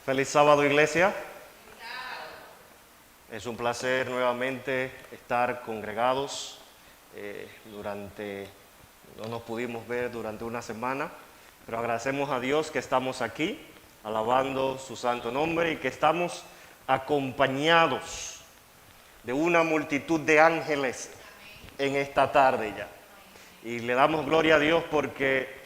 Feliz sábado, iglesia. Es un placer nuevamente estar congregados. No nos pudimos ver durante una semana, pero agradecemos a Dios que estamos aquí, alabando su santo nombre y que estamos acompañados de una multitud de ángeles en esta tarde ya. Y le damos gloria a Dios porque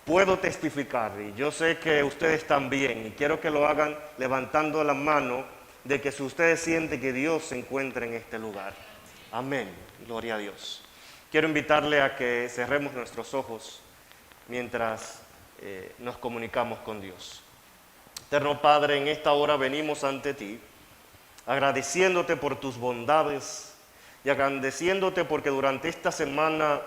puedo testificar, y yo sé que ustedes también, y quiero que lo hagan levantando la mano, de que si ustedes sienten que Dios se encuentra en este lugar. Amén, gloria a Dios. Quiero invitarle a que cerremos nuestros ojos mientras nos comunicamos con Dios. Eterno Padre, en esta hora venimos ante ti, agradeciéndote por tus bondades y agradeciéndote porque durante esta semana,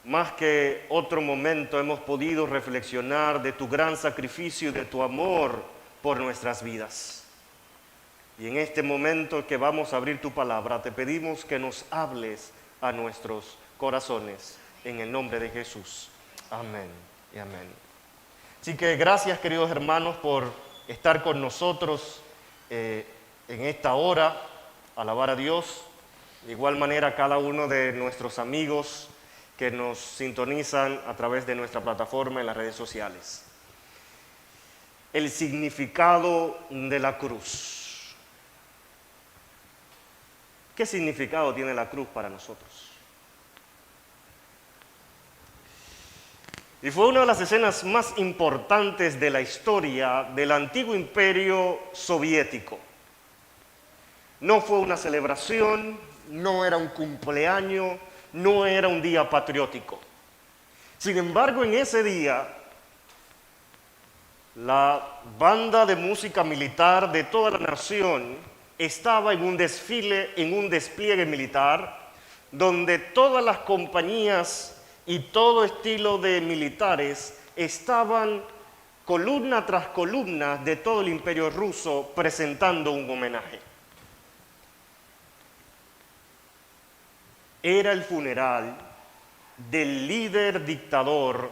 más que otro momento, hemos podido reflexionar de tu gran sacrificio y de tu amor por nuestras vidas. Y en este momento que vamos a abrir tu palabra, te pedimos que nos hables a nuestros corazones, en el nombre de Jesús. Amén y amén. Así que gracias, queridos hermanos, por estar con nosotros en esta hora, alabar a Dios. De igual manera, cada uno de nuestros amigos que nos sintonizan a través de nuestra plataforma en las redes sociales. El significado de la cruz. ¿Qué significado tiene la cruz para nosotros? Y fue una de las escenas más importantes de la historia del antiguo imperio soviético. No fue una celebración, no era un cumpleaños, no era un día patriótico. Sin embargo, en ese día, la banda de música militar de toda la nación estaba en un desfile, en un despliegue militar, donde todas las compañías y todo estilo de militares estaban columna tras columna de todo el imperio ruso presentando un homenaje. Era el funeral del líder dictador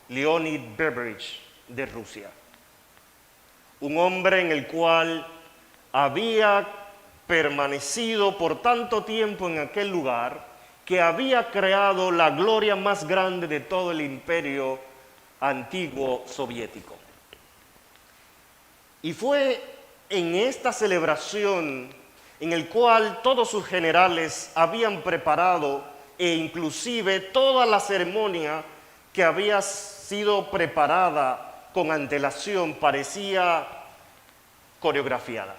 Leonid Brezhnev de Rusia. Un hombre en el cual había permanecido por tanto tiempo en aquel lugar que había creado la gloria más grande de todo el imperio antiguo soviético. Y fue en esta celebración en el cual todos sus generales habían preparado e inclusive toda la ceremonia que había sido preparada con antelación parecía coreografiada.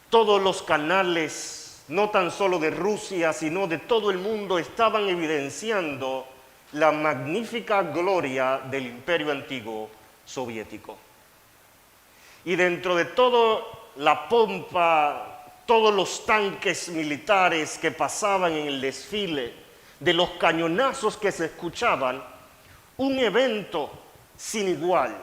Todos los canales, no tan solo de Rusia, sino de todo el mundo, estaban evidenciando la magnífica gloria del imperio antiguo soviético. Y dentro de toda la pompa, todos los tanques militares que pasaban en el desfile, de los cañonazos que se escuchaban, un evento sin igual,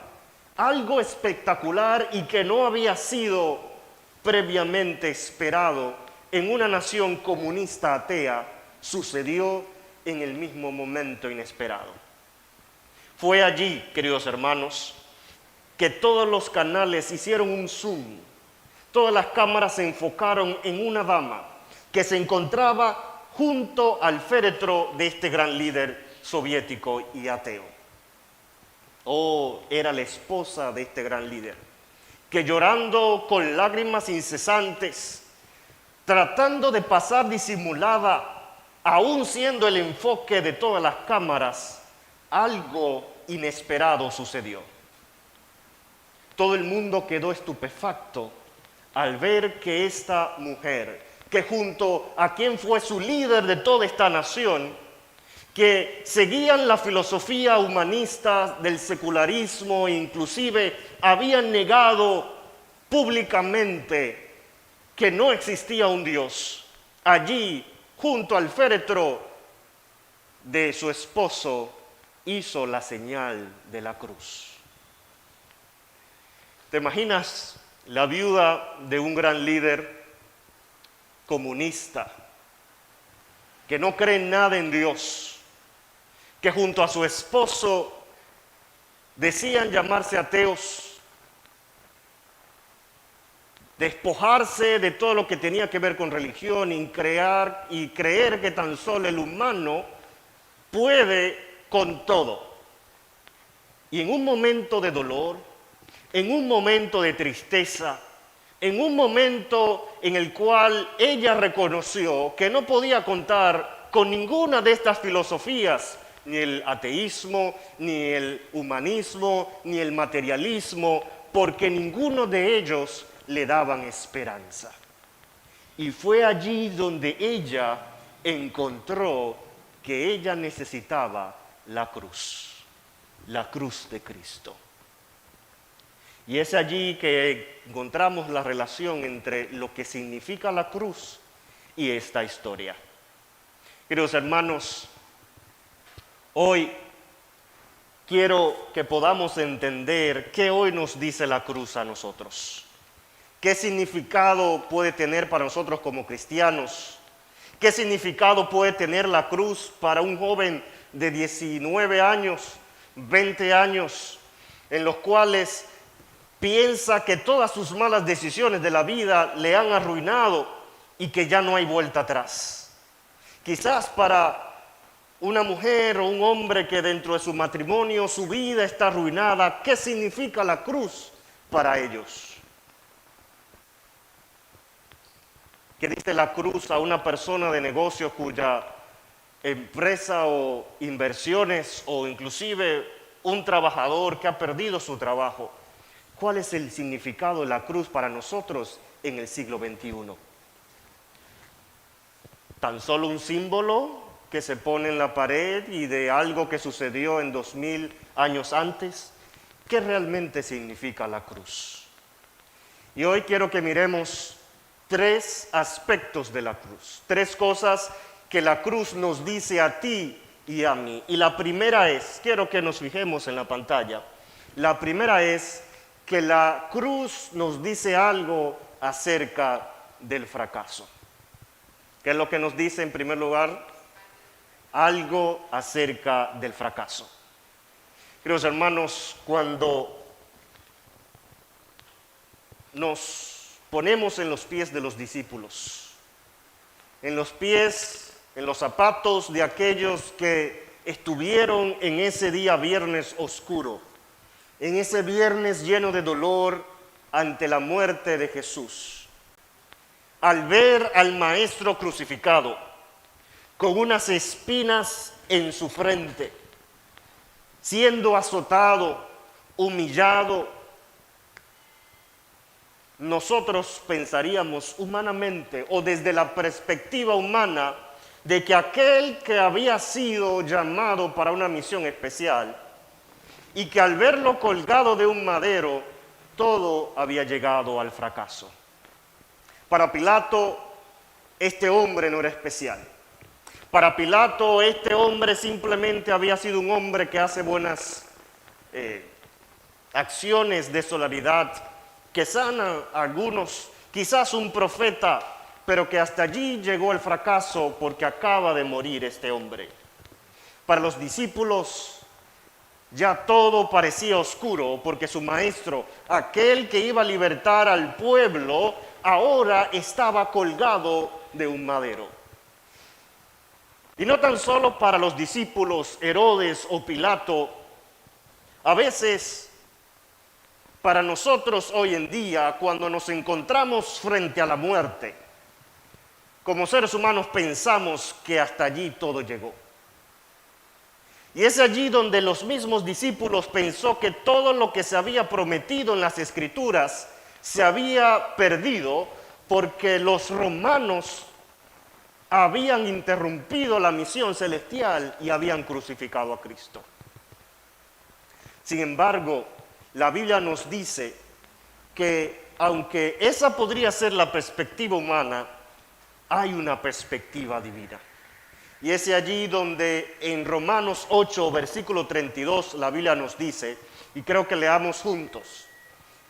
algo espectacular y que no había sido previamente esperado en una nación comunista atea, sucedió en el mismo momento inesperado. Fue allí, queridos hermanos, que todos los canales hicieron un zoom. Todas las cámaras se enfocaron en una dama que se encontraba junto al féretro de este gran líder soviético y ateo. Era la esposa de este gran líder, que llorando con lágrimas incesantes, tratando de pasar disimulada, aún siendo el enfoque de todas las cámaras, algo inesperado sucedió. Todo el mundo quedó estupefacto al ver que esta mujer, que junto a quien fue su líder de toda esta nación, que seguían la filosofía humanista del secularismo e inclusive habían negado públicamente que no existía un Dios, allí, junto al féretro de su esposo, hizo la señal de la cruz. ¿Te imaginas la viuda de un gran líder comunista que no cree en nada en Dios, que junto a su esposo decían llamarse ateos, despojarse de todo lo que tenía que ver con religión y creer que tan solo el humano puede con todo. Y en un momento de dolor, en un momento de tristeza, en un momento en el cual ella reconoció que no podía contar con ninguna de estas filosofías, ni el ateísmo, ni el humanismo, ni el materialismo, porque ninguno de ellos le daban esperanza. Y fue allí donde ella encontró que ella necesitaba la cruz de Cristo. Y es allí que encontramos la relación entre lo que significa la cruz y esta historia. Queridos hermanos, hoy quiero que podamos entender qué hoy nos dice la cruz a nosotros. ¿Qué significado puede tener para nosotros como cristianos? ¿Qué significado puede tener la cruz para un joven de 19 años, 20 años, en los cuales piensa que todas sus malas decisiones de la vida le han arruinado y que ya no hay vuelta atrás? Quizás para una mujer o un hombre que dentro de su matrimonio su vida está arruinada, ¿qué significa la cruz para ellos? ¿Qué dice la cruz a una persona de negocio cuya empresa o inversiones o inclusive un trabajador que ha perdido su trabajo? ¿Cuál es el significado de la cruz para nosotros en el siglo XXI? ¿Tan solo un símbolo que se pone en la pared y de algo que sucedió en 2000 años antes? ¿Qué realmente significa la cruz? Y hoy quiero que miremos 3 aspectos de la cruz, 3 cosas que la cruz nos dice a ti y a mí. Y la primera es, quiero que nos fijemos en la pantalla, la primera es que la cruz nos dice algo acerca del fracaso. ¿Qué es lo que nos dice en primer lugar? Algo acerca del fracaso. Queridos hermanos, cuando nos ponemos en los pies de los discípulos, en los pies, en los zapatos de aquellos que estuvieron en ese día viernes oscuro, en ese viernes lleno de dolor ante la muerte de Jesús, al ver al Maestro crucificado con unas espinas en su frente, siendo azotado, humillado, nosotros pensaríamos humanamente o desde la perspectiva humana de que aquel que había sido llamado para una misión especial y que al verlo colgado de un madero, todo había llegado al fracaso. Para Pilato, este hombre no era especial. Para Pilato, este hombre simplemente había sido un hombre que hace buenas acciones de solidaridad, que sana a algunos, quizás un profeta, pero que hasta allí llegó el fracaso porque acaba de morir este hombre. Para los discípulos ya todo parecía oscuro porque su maestro, aquel que iba a libertar al pueblo, ahora estaba colgado de un madero. Y no tan solo para los discípulos, Herodes o Pilato, a veces para nosotros hoy en día, cuando nos encontramos frente a la muerte, como seres humanos pensamos que hasta allí todo llegó. Y es allí donde los mismos discípulos pensó que todo lo que se había prometido en las Escrituras se había perdido porque los romanos habían interrumpido la misión celestial y habían crucificado a Cristo. Sin embargo, la Biblia nos dice que aunque esa podría ser la perspectiva humana, hay una perspectiva divina. Y es allí donde en Romanos 8, versículo 32, la Biblia nos dice, y creo que leamos juntos,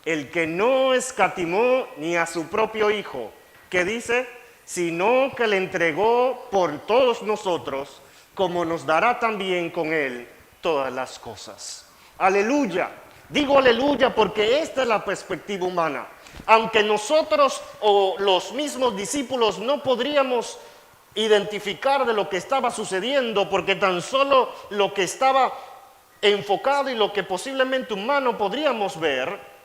el que no escatimó ni a su propio Hijo, que dice, sino que le entregó por todos nosotros, como nos dará también con él todas las cosas. Aleluya. Digo aleluya porque esta es la perspectiva humana. Aunque nosotros o los mismos discípulos no podríamos identificar de lo que estaba sucediendo, porque tan solo lo que estaba enfocado y lo que posiblemente humano podríamos ver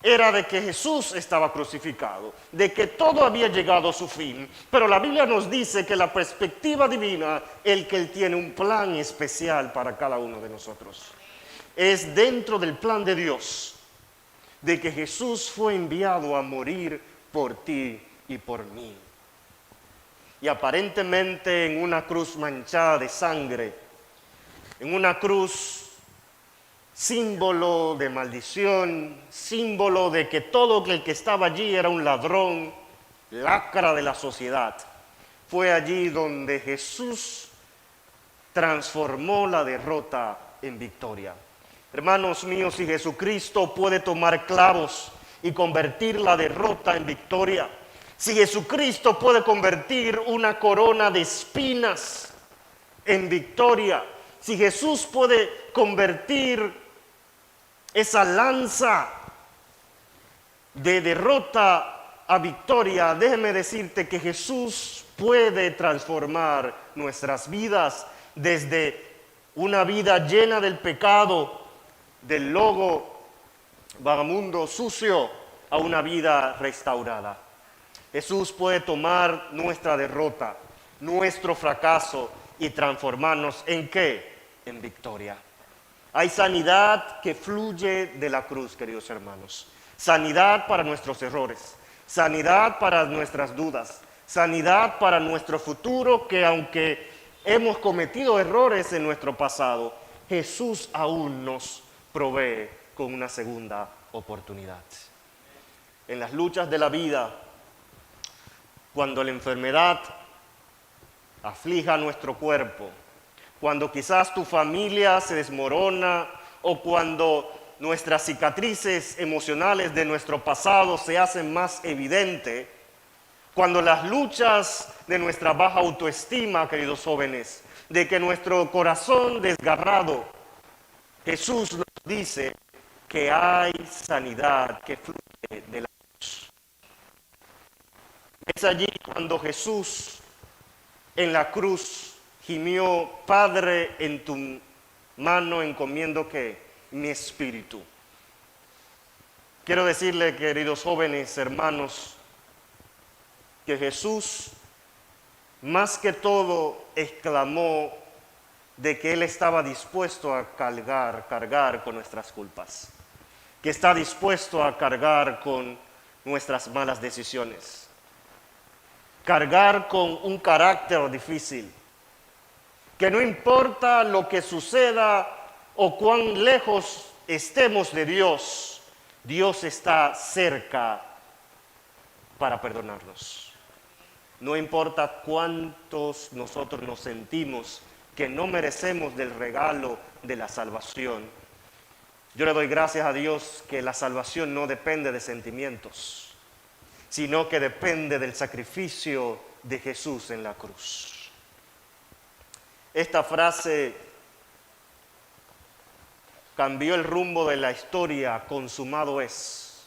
era de que Jesús estaba crucificado, de que todo había llegado a su fin. Pero la Biblia nos dice que la perspectiva divina, el que Él tiene un plan especial para cada uno de nosotros. Es dentro del plan de Dios, de que Jesús fue enviado a morir por ti y por mí. Y aparentemente en una cruz manchada de sangre, en una cruz símbolo de maldición, símbolo de que todo el que estaba allí era un ladrón, lacra de la sociedad. Fue allí donde Jesús transformó la derrota en victoria. Hermanos míos, si Jesucristo puede tomar clavos y convertir la derrota en victoria, si Jesucristo puede convertir una corona de espinas en victoria, si Jesús puede convertir esa lanza de derrota a victoria, déjeme decirte que Jesús puede transformar nuestras vidas desde una vida llena del pecado, del lobo vagamundo sucio, a una vida restaurada. Jesús puede tomar nuestra derrota, nuestro fracaso y transformarnos ¿en qué? En victoria. Hay sanidad que fluye de la cruz, queridos hermanos. Sanidad para nuestros errores, sanidad para nuestras dudas, sanidad para nuestro futuro, que aunque hemos cometido errores en nuestro pasado, Jesús aún nos provee con una segunda oportunidad. En las luchas de la vida, cuando la enfermedad aflija nuestro cuerpo, cuando quizás tu familia se desmorona o cuando nuestras cicatrices emocionales de nuestro pasado se hacen más evidentes, cuando las luchas de nuestra baja autoestima, queridos jóvenes, de que nuestro corazón desgarrado, Jesús nos dice que hay sanidad que fluye de la cruz. Es allí cuando Jesús en la cruz gimió: Padre, en tu mano encomiendo que mi espíritu. Quiero decirle, queridos jóvenes, hermanos, que Jesús más que todo exclamó de que Él estaba dispuesto a cargar con nuestras culpas, que está dispuesto a cargar con nuestras malas decisiones, cargar con un carácter difícil, que no importa lo que suceda o cuán lejos estemos de Dios, Dios está cerca para perdonarnos. No importa cuántos nosotros nos sentimos que no merecemos del regalo de la salvación. Yo le doy gracias a Dios que la salvación no depende de sentimientos, sino que depende del sacrificio de Jesús en la cruz. Esta frase cambió el rumbo de la historia: consumado es.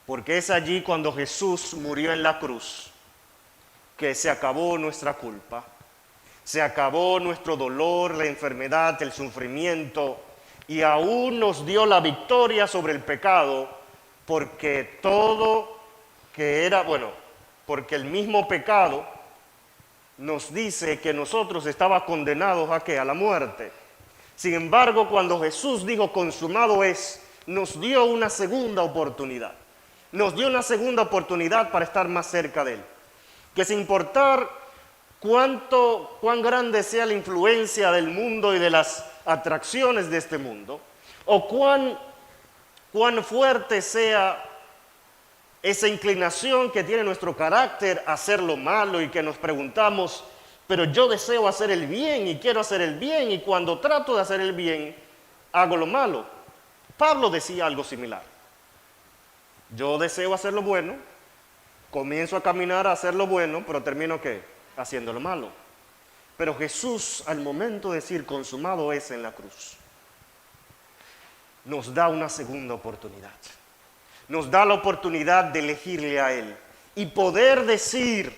Porque es allí cuando Jesús murió en la cruz que se acabó nuestra culpa, se acabó nuestro dolor, la enfermedad, el sufrimiento, y aún nos dio la victoria sobre el pecado, porque todo que era, porque el mismo pecado nos dice que nosotros estábamos condenados ¿a qué? A la muerte. Sin embargo, cuando Jesús dijo consumado es, nos dio una segunda oportunidad. Nos dio una segunda oportunidad para estar más cerca de Él. Que sin importar cuán grande sea la influencia del mundo y de las atracciones de este mundo, o cuán fuerte sea esa inclinación que tiene nuestro carácter a hacer lo malo y que nos preguntamos, pero yo deseo hacer el bien y quiero hacer el bien, y cuando trato de hacer el bien, hago lo malo. Pablo decía algo similar. Yo deseo hacer lo bueno, comienzo a caminar a hacer lo bueno, pero termino ¿qué? Haciendo lo malo. Pero Jesús, al momento de decir consumado es en la cruz, nos da una segunda oportunidad. nos da la oportunidad de elegirle a Él y poder decir,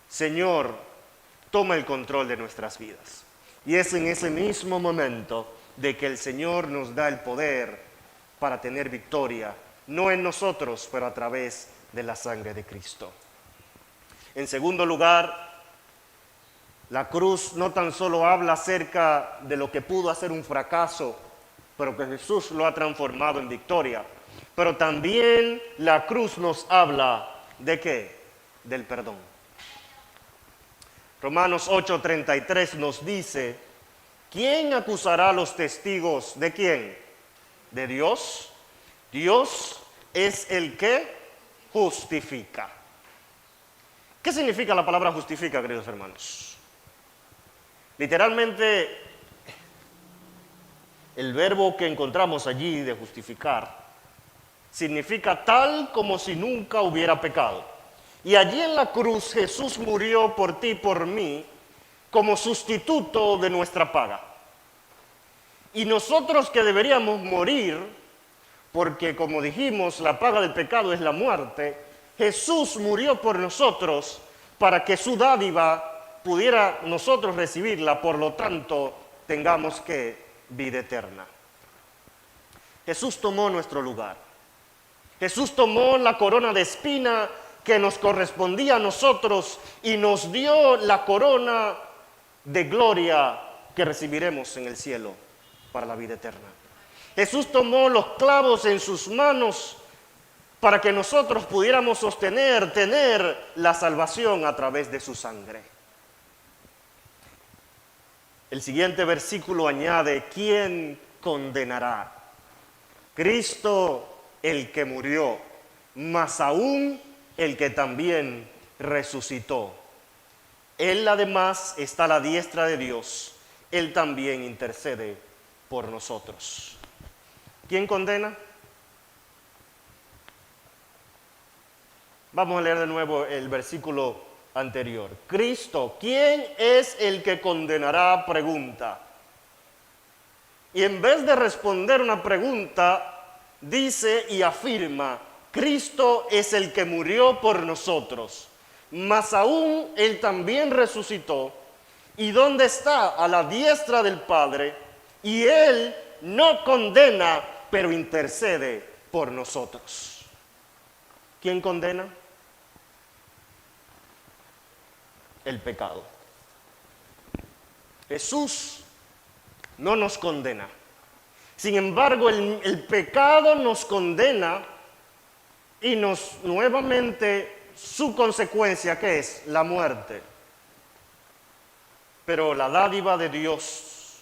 Señor, toma el control de nuestras vidas. Y es en ese mismo momento de que el Señor nos da el poder para tener victoria, no en nosotros, pero a través de la sangre de Cristo. En segundo lugar, la cruz no tan solo habla acerca de lo que pudo ser un fracaso, pero que Jesús lo ha transformado en victoria. Pero también la cruz nos habla ¿de qué? Del perdón. Romanos 8:33 nos dice, ¿quién acusará a los testigos de quién? ¿De Dios? Dios es el que justifica. ¿Qué significa la palabra justifica, queridos hermanos? Literalmente, el verbo que encontramos allí de justificar significa tal como si nunca hubiera pecado. Y allí en la cruz Jesús murió por ti y por mí como sustituto de nuestra paga. Y nosotros que deberíamos morir, porque como dijimos, la paga del pecado es la muerte, Jesús murió por nosotros para que su dádiva pudiera nosotros recibirla, por lo tanto tengamos que vida eterna. Jesús tomó nuestro lugar. Jesús tomó la corona de espina que nos correspondía a nosotros y nos dio la corona de gloria que recibiremos en el cielo para la vida eterna. Jesús tomó los clavos en sus manos para que nosotros pudiéramos tener la salvación a través de su sangre. El siguiente versículo añade, ¿quién condenará? Cristo el que murió, más aún el que también resucitó. Él además está a la diestra de Dios, Él también intercede por nosotros. ¿Quién condena? Vamos a leer de nuevo el versículo anterior. Cristo, ¿quién es el que condenará? Pregunta. Y en vez de responder una pregunta, dice y afirma, Cristo es el que murió por nosotros, mas aún Él también resucitó. ¿Y dónde está? A la diestra del Padre. Y Él no condena, pero intercede por nosotros. ¿Quién condena? El pecado. Jesús no nos condena. Sin embargo, el pecado nos condena y nos nuevamente su consecuencia, ¿qué es? La muerte. Pero la dádiva de Dios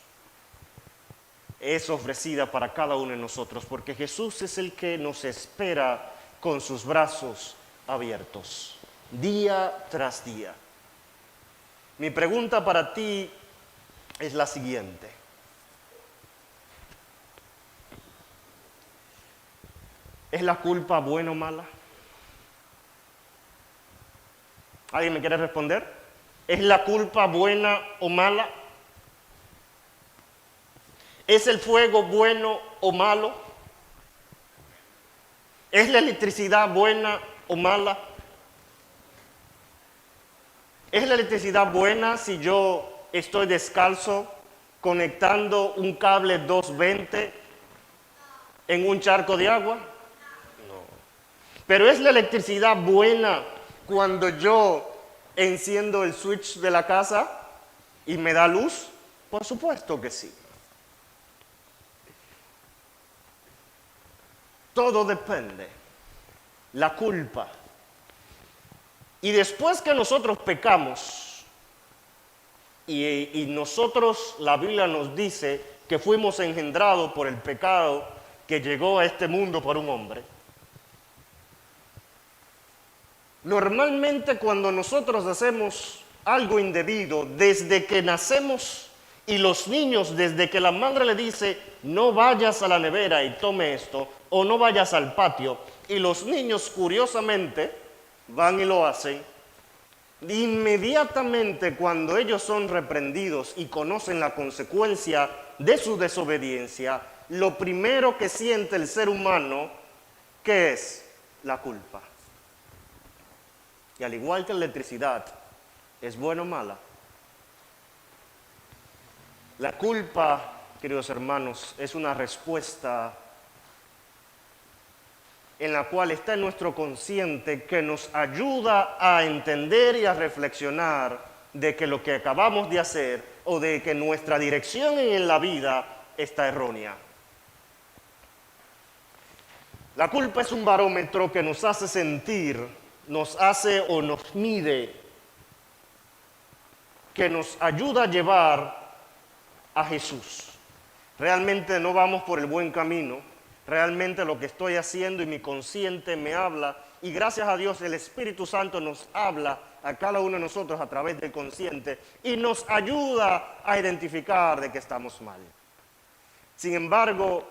es ofrecida para cada uno de nosotros, porque Jesús es el que nos espera con sus brazos abiertos, día tras día. Mi pregunta para ti es la siguiente. ¿Es la culpa buena o mala? ¿Alguien me quiere responder? ¿Es la culpa buena o mala? ¿Es el fuego bueno o malo? ¿Es la electricidad buena o mala? ¿Es la electricidad buena si yo estoy descalzo conectando un cable 220 en un charco de agua? No. ¿Pero es la electricidad buena cuando yo enciendo el switch de la casa y me da luz? Por supuesto que sí. Todo depende. La culpa. Y después que nosotros pecamos, y nosotros, la Biblia nos dice que fuimos engendrados por el pecado que llegó a este mundo por un hombre. Normalmente cuando nosotros hacemos algo indebido, desde que nacemos, y los niños desde que la madre le dice, no vayas a la nevera y tome esto, o no vayas al patio, y los niños curiosamente van y lo hacen, inmediatamente cuando ellos son reprendidos y conocen la consecuencia de su desobediencia, lo primero que siente el ser humano ¿Qué es la culpa? Y al igual que la electricidad, ¿es buena o mala? La culpa, queridos hermanos, es una respuesta en la cual está en nuestro consciente que nos ayuda a entender y a reflexionar de que lo que acabamos de hacer o de que nuestra dirección en la vida está errónea. La culpa es un barómetro que nos hace sentir, nos hace o nos mide, que nos ayuda a llevar a Jesús. Realmente no vamos por el buen camino, realmente lo que estoy haciendo y mi consciente me habla, y gracias a Dios el Espíritu Santo nos habla a cada uno de nosotros a través del consciente y nos ayuda a identificar de que estamos mal. Sin embargo,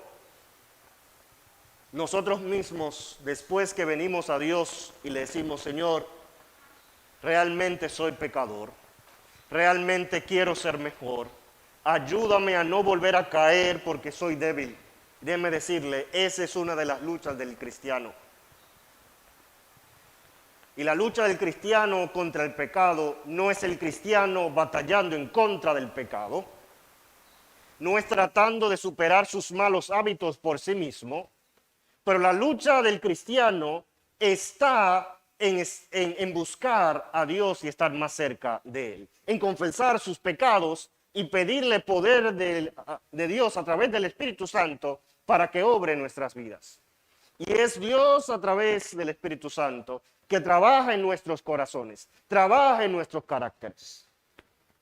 nosotros mismos, después que venimos a Dios y le decimos, Señor, realmente soy pecador, realmente quiero ser mejor, ayúdame a no volver a caer porque soy débil. Déjeme decirle, esa es una de las luchas del cristiano. Y la lucha del cristiano contra el pecado no es el cristiano batallando en contra del pecado, no es tratando de superar sus malos hábitos por sí mismo, pero la lucha del cristiano está en buscar a Dios y estar más cerca de Él, en confesar sus pecados y pedirle poder de Dios a través del Espíritu Santo para que obre en nuestras vidas. Y es Dios a través del Espíritu Santo que trabaja en nuestros corazones, trabaja en nuestros caracteres.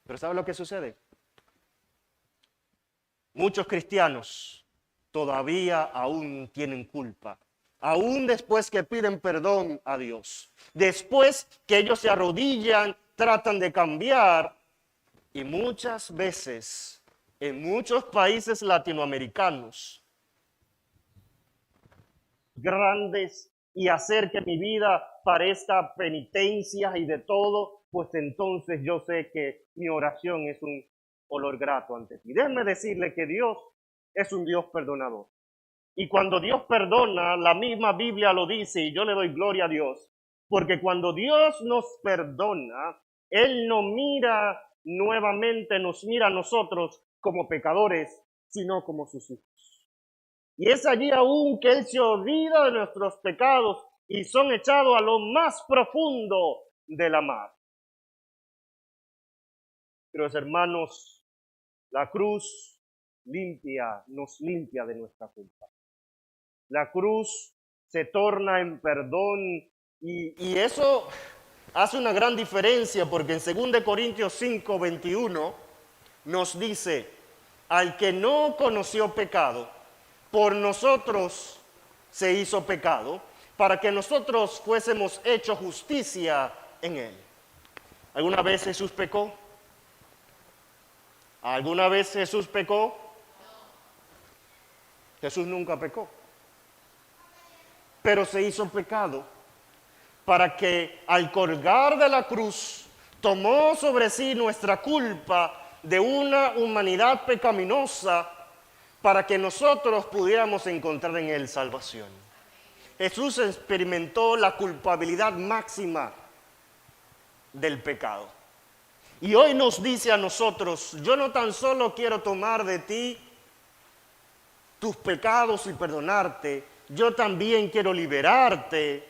Pero ¿sabe lo que sucede? Muchos cristianos todavía aún tienen culpa, aún después que piden perdón a Dios, después que ellos se arrodillan, tratan de cambiar, y muchas veces en muchos países latinoamericanos grandes y hacer que mi vida parezca penitencia y de todo, pues entonces yo sé que mi oración es un olor grato ante ti. Déjeme decirle que Dios es un Dios perdonador. Y cuando Dios perdona, la misma Biblia lo dice y yo le doy gloria a Dios. Porque cuando Dios nos perdona, Él no mira nuevamente, nos mira a nosotros como pecadores, sino como sus hijos. Y es allí aún que Él se olvida de nuestros pecados y son echados a lo más profundo de la mar. Pero hermanos, la cruz nos limpia de nuestra culpa. La cruz se torna en perdón y eso hace una gran diferencia porque en 2 Corintios 5, 21 nos dice, al que no conoció pecado, por nosotros se hizo pecado, para que nosotros fuésemos hechos justicia en él. ¿Alguna vez Jesús pecó? ¿Alguna vez Jesús pecó? Jesús nunca pecó. Pero se hizo pecado para que al colgar de la cruz tomó sobre sí nuestra culpa de una humanidad pecaminosa para que nosotros pudiéramos encontrar en Él salvación. Jesús experimentó la culpabilidad máxima del pecado. Y hoy nos dice a nosotros, yo no tan solo quiero tomar de ti tus pecados y perdonarte, yo también quiero liberarte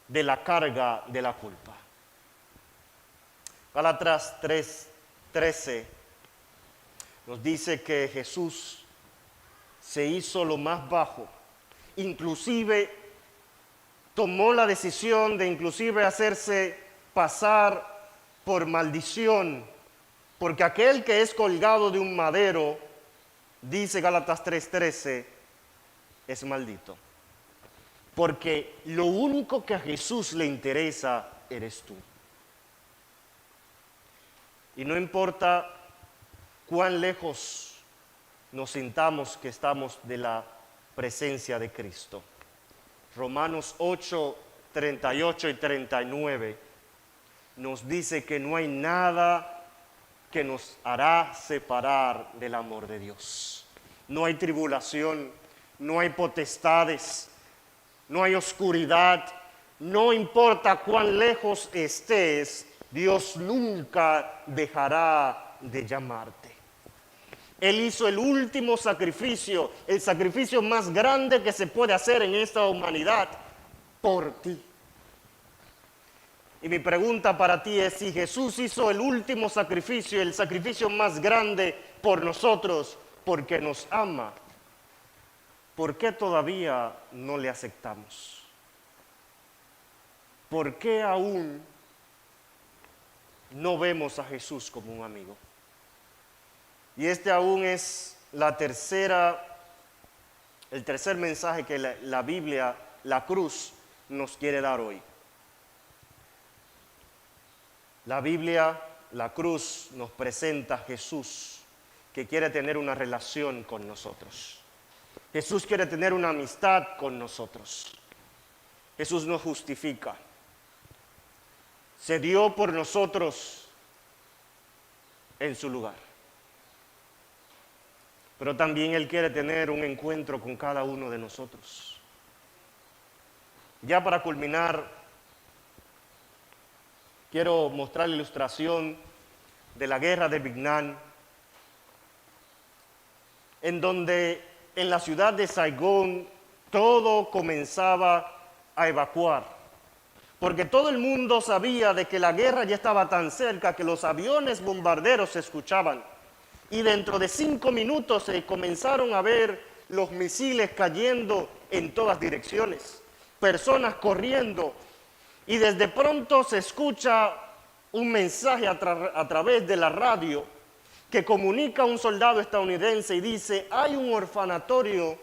de la carga de la culpa. Gálatas 3:13 nos dice que Jesús se hizo lo más bajo, inclusive tomó la decisión de inclusive hacerse pasar por maldición, porque aquel que es colgado de un madero, dice Gálatas 3:13, es maldito. Porque lo único que a Jesús le interesa eres tú. Y no importa cuán lejos nos sintamos que estamos de la presencia de Cristo. Romanos 8, 38 y 39 nos dice que no hay nada que nos hará separar del amor de Dios. No hay tribulación, no hay potestades, no hay oscuridad, no importa cuán lejos estés, Dios nunca dejará de llamarte. Él hizo el último sacrificio, el sacrificio más grande que se puede hacer en esta humanidad, por ti. Y mi pregunta para ti es, si Jesús hizo el último sacrificio, el sacrificio más grande por nosotros, porque nos ama, ¿por qué todavía no le aceptamos? ¿Por qué aún no vemos a Jesús como un amigo? Y este aún es el tercer mensaje que la Biblia, la cruz, nos quiere dar hoy. La Biblia, la cruz, nos presenta a Jesús, que quiere tener una relación con nosotros. Jesús quiere tener una amistad con nosotros. Jesús nos justifica. Se dio por nosotros en su lugar. Pero también Él quiere tener un encuentro con cada uno de nosotros. Ya para culminar, quiero mostrar la ilustración de la guerra de Vietnam, en donde en la ciudad de Saigón todo comenzaba a evacuar, porque todo el mundo sabía de que la guerra ya estaba tan cerca que los aviones bombarderos se escuchaban, y dentro de 5 minutos se comenzaron a ver los misiles cayendo en todas direcciones, personas corriendo, y desde pronto se escucha un mensaje a través de la radio que comunica a un soldado estadounidense y dice: hay un orfanatorio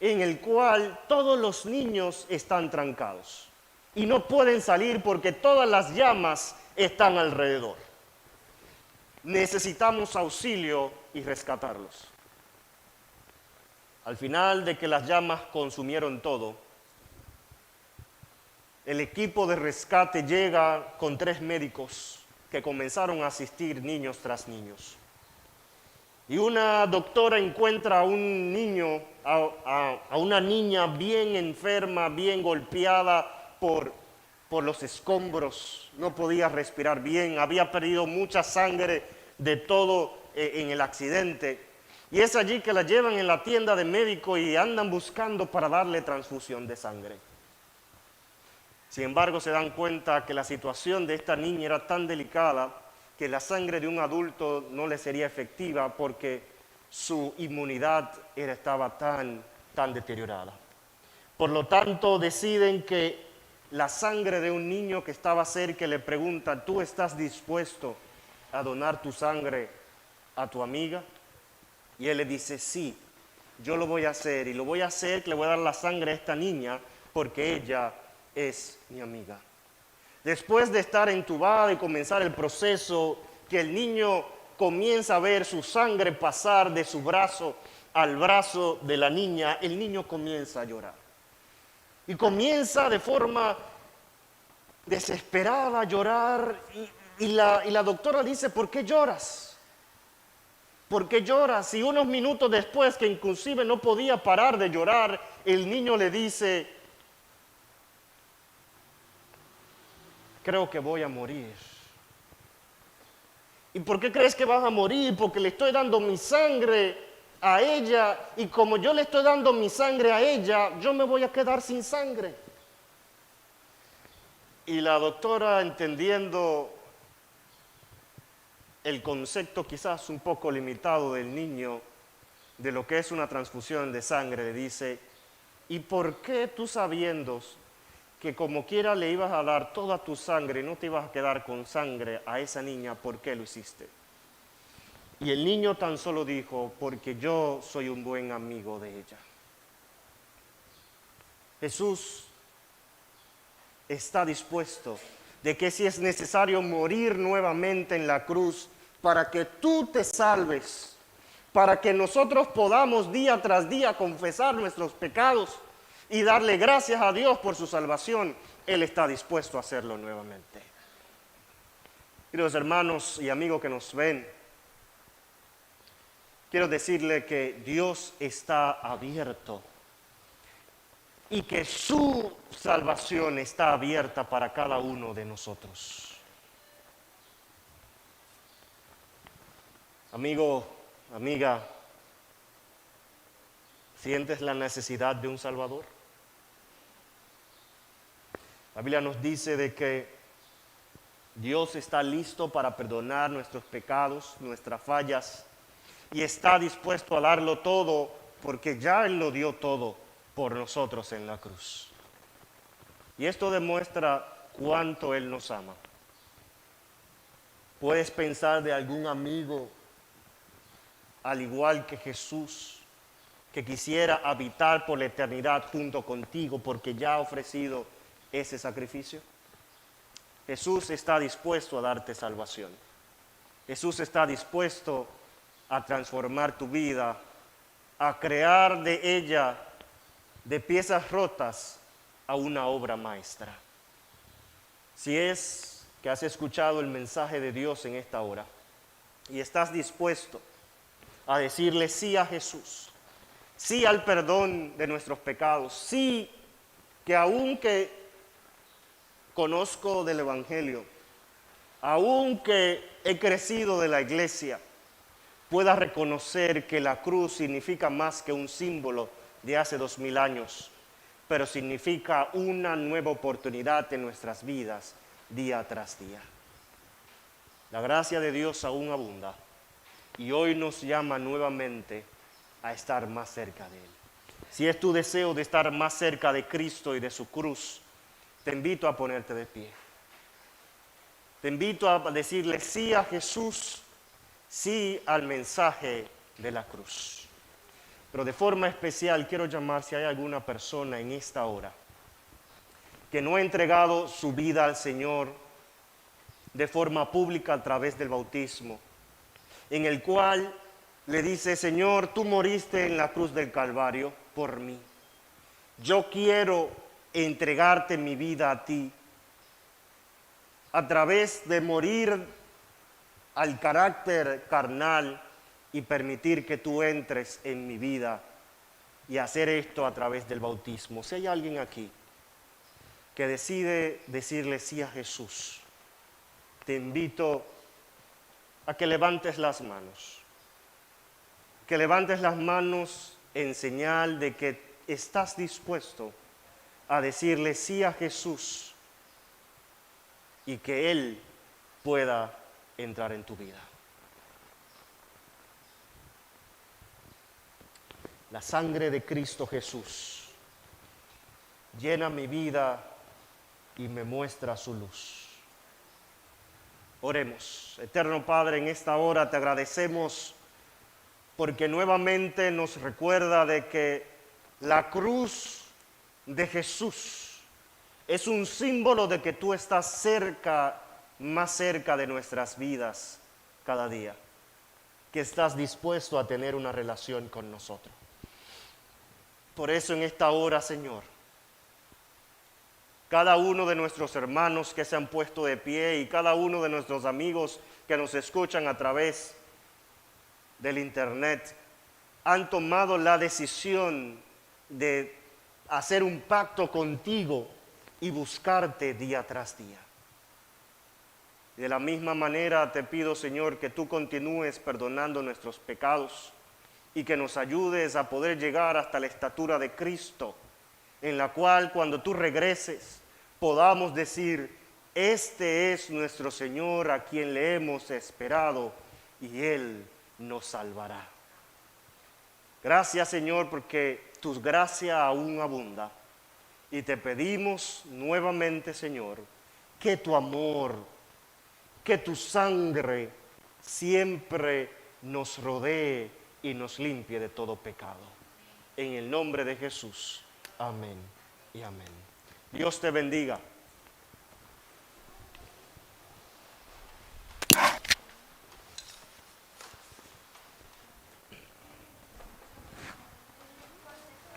en el cual todos los niños están trancados y no pueden salir porque todas las llamas están alrededor. Necesitamos auxilio y rescatarlos. Al final de que las llamas consumieron todo, el equipo de rescate llega con 3 médicos que comenzaron a asistir niños tras niños. Y una doctora encuentra a un niño, a una niña bien enferma, bien golpeada por los escombros. No podía respirar bien, había perdido mucha sangre de todo en el accidente. Y es allí que la llevan en la tienda de médico y andan buscando para darle transfusión de sangre. Sin embargo, se dan cuenta que la situación de esta niña era tan delicada que la sangre de un adulto no le sería efectiva porque su inmunidad estaba tan deteriorada. Por lo tanto, deciden que la sangre de un niño que estaba cerca le pregunta: ¿tú estás dispuesto a donar tu sangre a tu amiga? Y él le dice: sí, yo lo voy a hacer, y lo voy a hacer, que le voy a dar la sangre a esta niña porque ella es mi amiga. Después de estar entubada y comenzar el proceso, que el niño comienza a ver su sangre pasar de su brazo al brazo de la niña, el niño comienza a llorar. Y comienza de forma desesperada a llorar, y la doctora dice: ¿por qué lloras? ¿Por qué lloras? Y unos minutos después, que inclusive no podía parar de llorar, el niño le dice: creo que voy a morir. ¿Y por qué crees que vas a morir? Porque le estoy dando mi sangre a ella, y como yo le estoy dando mi sangre a ella, yo me voy a quedar sin sangre. Y la doctora, entendiendo el concepto quizás un poco limitado del niño de lo que es una transfusión de sangre, le dice: ¿y por qué tú, sabiendo que como quiera le ibas a dar toda tu sangre y no te ibas a quedar con sangre a esa niña, por qué lo hiciste? Y el niño tan solo dijo: porque yo soy un buen amigo de ella. Jesús está dispuesto de que, si es necesario, morir nuevamente en la cruz para que tú te salves, para que nosotros podamos día tras día confesar nuestros pecados y darle gracias a Dios por su salvación. Él está dispuesto a hacerlo nuevamente. Queridos hermanos y amigos que nos ven, quiero decirle que Dios está abierto y que su salvación está abierta para cada uno de nosotros. Amigo, amiga, ¿sientes la necesidad de un Salvador? La Biblia nos dice de que Dios está listo para perdonar nuestros pecados, nuestras fallas, y está dispuesto a darlo todo porque ya Él lo dio todo por nosotros en la cruz. Y esto demuestra cuánto Él nos ama. Puedes pensar de algún amigo, al igual que Jesús, que quisiera habitar por la eternidad junto contigo porque ya ha ofrecido ese sacrificio. Jesús está dispuesto a darte salvación. Jesús está dispuesto a transformar tu vida, a crear de ella, de piezas rotas, a una obra maestra. Si es que has escuchado el mensaje de Dios en esta hora y estás dispuesto a decirle sí a Jesús, sí al perdón de nuestros pecados, sí que aunque conozco del Evangelio, aunque he crecido de la iglesia, pueda reconocer que la cruz significa más que un símbolo de hace 2000 años, pero significa una nueva oportunidad en nuestras vidas día tras día. La gracia de Dios aún abunda y hoy nos llama nuevamente a estar más cerca de Él. Si es tu deseo de estar más cerca de Cristo y de su cruz, te invito a ponerte de pie. Te invito a decirle sí a Jesús, sí al mensaje de la cruz. Pero de forma especial quiero llamar si hay alguna persona en esta hora que no ha entregado su vida al Señor de forma pública a través del bautismo, en el cual le dice: Señor, tú moriste en la cruz del Calvario por mí. Yo quiero entregarte mi vida a ti a través de morir al carácter carnal y permitir que tú entres en mi vida y hacer esto a través del bautismo. Si hay alguien aquí que decide decirle sí a Jesús, te invito a que levantes las manos. Que levantes las manos en señal de que estás dispuesto a decirle sí a Jesús y que Él pueda entrar en tu vida. La sangre de Cristo Jesús llena mi vida y me muestra su luz. Oremos. Eterno Padre, en esta hora te agradecemos porque nuevamente nos recuerda de que la cruz de Jesús es un símbolo de que tú estás cerca, más cerca de nuestras vidas cada día, que estás dispuesto a tener una relación con nosotros. Por eso en esta hora, Señor, cada uno de nuestros hermanos que se han puesto de pie y cada uno de nuestros amigos que nos escuchan a través del internet han tomado la decisión de hacer un pacto contigo y buscarte día tras día. De la misma manera te pido, Señor, que tú continúes perdonando nuestros pecados y que nos ayudes a poder llegar hasta la estatura de Cristo, en la cual cuando tú regreses podamos decir: este es nuestro Señor a quien le hemos esperado y Él nos salvará. Gracias, Señor, porque tu gracia aún abunda. Y te pedimos nuevamente, Señor, que tu amor, que tu sangre siempre nos rodee y nos limpie de todo pecado. En el nombre de Jesús. Amén y amén. Dios te bendiga.